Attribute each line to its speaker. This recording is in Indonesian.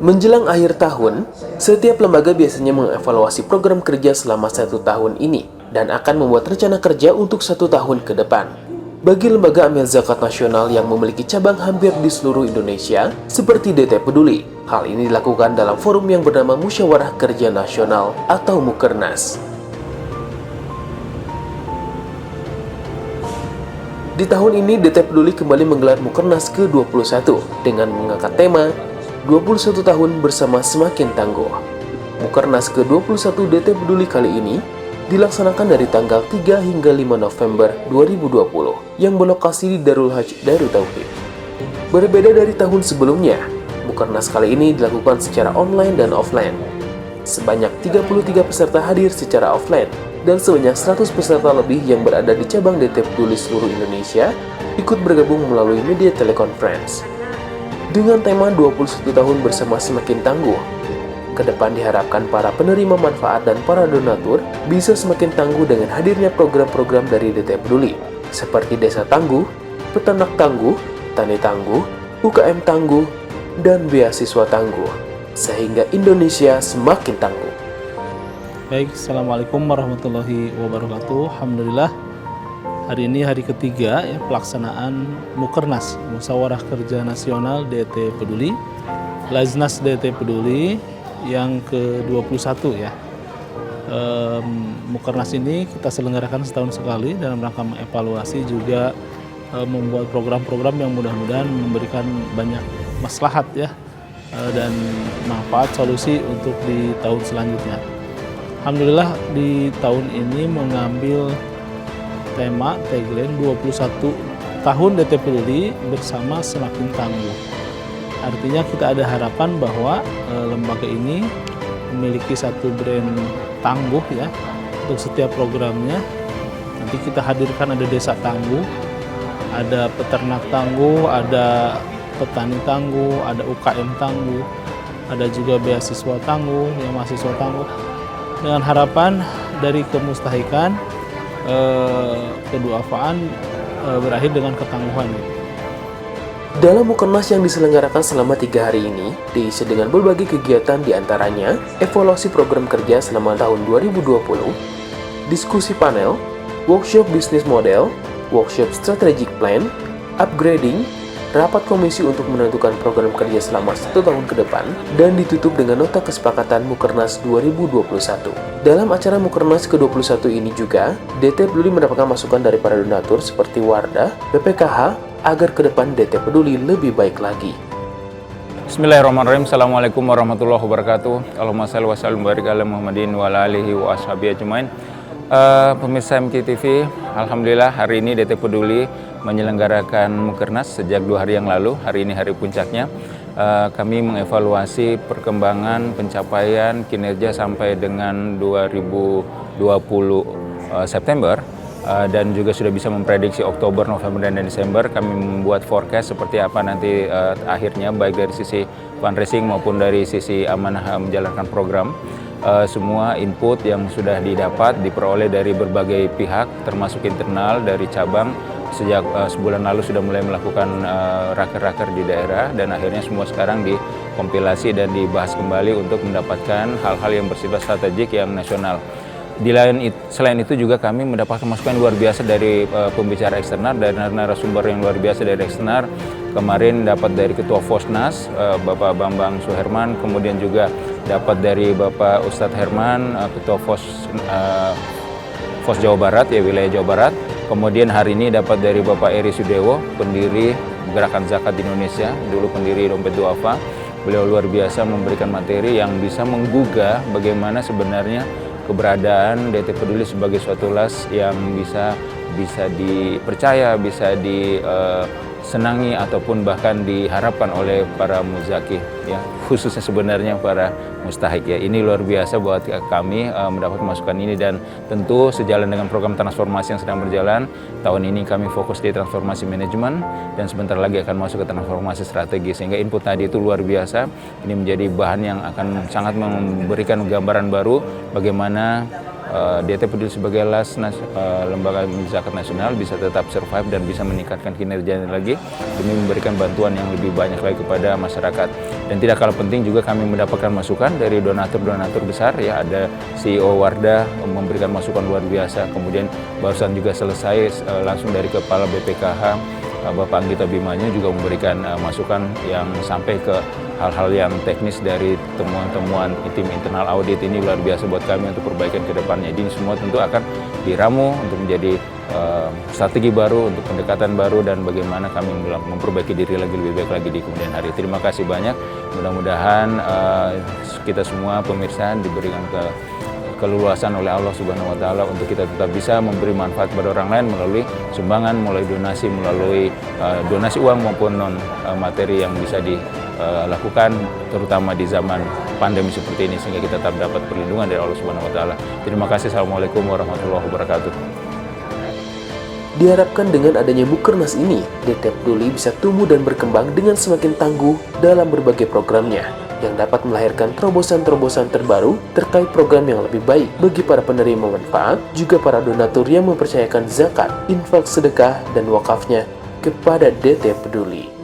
Speaker 1: Menjelang akhir tahun, setiap lembaga biasanya mengevaluasi program kerja selama 1 tahun ini dan akan membuat rencana kerja untuk 1 tahun ke depan. Bagi lembaga amil zakat nasional yang memiliki cabang hampir di seluruh Indonesia, seperti DT Peduli, hal ini dilakukan dalam forum yang bernama Musyawarah Kerja Nasional atau Mukernas. Di tahun ini, DT Peduli kembali menggelar Mukernas ke-21 dengan mengangkat tema 21 tahun bersama semakin tangguh. Mukernas ke-21 DT Peduli kali ini dilaksanakan dari tanggal 3 hingga 5 November 2020 yang berlokasi di Darul Hajj Darut Tauhid. Berbeda dari tahun sebelumnya, Mukernas kali ini dilakukan secara online dan offline. Sebanyak 33 peserta hadir secara offline dan sebanyak 100 peserta lebih yang berada di cabang DT Peduli seluruh Indonesia ikut bergabung melalui media telekonferensi. Dengan tema 21 tahun bersama semakin tangguh, ke depan diharapkan para penerima manfaat dan para donatur bisa semakin tangguh dengan hadirnya program-program dari DT Peduli, seperti Desa Tangguh, Peternak Tangguh, Tani Tangguh, UKM Tangguh, dan Beasiswa Tangguh, sehingga Indonesia semakin tangguh.
Speaker 2: Baik, Assalamualaikum warahmatullahi wabarakatuh. Alhamdulillah, hari ini hari ketiga ya, pelaksanaan Mukernas, Musyawarah Kerja Nasional DT Peduli, Laznas DT Peduli yang ke-21 ya. Mukernas ini kita selenggarakan setahun sekali dalam rangka mengevaluasi juga membuat program-program yang mudah-mudahan memberikan banyak maslahat ya dan manfaat solusi untuk di tahun selanjutnya. Alhamdulillah di tahun ini mengambil tema tagline 21 tahun DT Peduli bersama semakin tangguh. Artinya kita ada harapan bahwa lembaga ini memiliki satu brand tangguh ya untuk setiap programnya. Nanti kita hadirkan ada Desa Tangguh, ada Peternak Tangguh, ada Petani Tangguh, ada UKM Tangguh, ada juga Beasiswa Tangguh, yang mahasiswa tangguh. Dengan harapan dari kemustahikan keduafaan berakhir dengan ketangguhan.
Speaker 1: Dalam Mukernas yang diselenggarakan selama 3 hari ini, diisi dengan berbagai kegiatan diantaranya evaluasi program kerja selama tahun 2020, diskusi panel, workshop bisnis model, workshop strategic plan, upgrading, rapat komisi untuk menentukan program kerja selama 1 tahun ke depan, dan ditutup dengan nota kesepakatan Mukernas 2021. Dalam acara Mukernas ke-21 ini juga, DT Peduli mendapatkan masukan dari para donatur seperti Wardah, BPKH, agar ke depan DT Peduli lebih baik lagi.
Speaker 3: Bismillahirrahmanirrahim. Assalamualaikum warahmatullahi wabarakatuh. Allahumma shalli wa sallim barik ala Muhammadin wa ala alihi wa ashabihi ajmain. Pemirsa MKTV, alhamdulillah hari ini DT Peduli menyelenggarakan Mukernas sejak 2 hari yang lalu. Hari ini hari puncaknya. Kami mengevaluasi perkembangan, pencapaian, kinerja sampai dengan 2020 September dan juga sudah bisa memprediksi Oktober, November, dan Desember. Kami membuat forecast seperti apa nanti akhirnya, baik dari sisi fundraising maupun dari sisi amanah menjalankan program. Semua input yang sudah didapat diperoleh dari berbagai pihak, termasuk internal dari cabang. Sejak sebulan lalu sudah mulai melakukan raker-raker di daerah, dan akhirnya semua sekarang dikompilasi dan dibahas kembali untuk mendapatkan hal-hal yang bersifat strategik yang nasional. Selain itu juga kami mendapatkan masukan luar biasa dari pembicara eksternal, dari narasumber yang luar biasa dari eksternal. Kemarin dapat dari Ketua Fosnas, Bapak Bambang Suherman, kemudian juga dapat dari Bapak Ustadz Herman, Ketua Fos Jawa Barat, ya wilayah Jawa Barat. Kemudian hari ini dapat dari Bapak Eri Sudewo, pendiri Gerakan Zakat di Indonesia, dulu pendiri Dompet Duafa. Beliau luar biasa memberikan materi yang bisa menggugah bagaimana sebenarnya keberadaan DT Peduli sebagai suatu las yang bisa dipercaya, bisa disenangi ataupun bahkan diharapkan oleh para muzaki, ya khususnya sebenarnya para mustahik. Ya ini luar biasa buat kami mendapat masukan ini, dan tentu sejalan dengan program transformasi yang sedang berjalan. Tahun ini kami fokus di transformasi manajemen dan sebentar lagi akan masuk ke transformasi strategi, sehingga input tadi itu luar biasa. Ini menjadi bahan yang akan sangat memberikan gambaran baru bagaimana DT Peduli sebagai lembaga zakat nasional bisa tetap survive dan bisa meningkatkan kinerjanya lagi demi memberikan bantuan yang lebih banyak lagi kepada masyarakat. Dan tidak kalah penting juga kami mendapatkan masukan dari donatur-donatur besar, ya, ada CEO Wardah memberikan masukan luar biasa, kemudian barusan juga selesai langsung dari Kepala BPKH Bapak Anggita Bimanya juga memberikan masukan yang sampai ke hal-hal yang teknis dari temuan-temuan tim internal audit. Ini luar biasa buat kami untuk perbaikan ke depannya. Jadi semua tentu akan diramu untuk menjadi strategi baru, untuk pendekatan baru, dan bagaimana kami memperbaiki diri lagi lebih baik lagi di kemudian hari. Terima kasih banyak. Mudah-mudahan kita semua pemirsa diberikan keleluasan oleh Allah Subhanahu wa Ta'ala untuk kita tetap bisa memberi manfaat kepada orang lain melalui sumbangan, melalui donasi, melalui donasi uang maupun non materi yang bisa dilakukan terutama di zaman pandemi seperti ini, sehingga kita tetap dapat perlindungan dari Allah Subhanahu wa Ta'ala. Terima kasih. Assalamualaikum warahmatullahi wabarakatuh.
Speaker 1: Diharapkan dengan adanya Mukernas ini, DT Peduli bisa tumbuh dan berkembang dengan semakin tangguh dalam berbagai programnya, yang dapat melahirkan terobosan-terobosan terbaru terkait program yang lebih baik bagi para penerima manfaat, juga para donatur yang mempercayakan zakat, infak, sedekah, dan wakafnya kepada DT Peduli.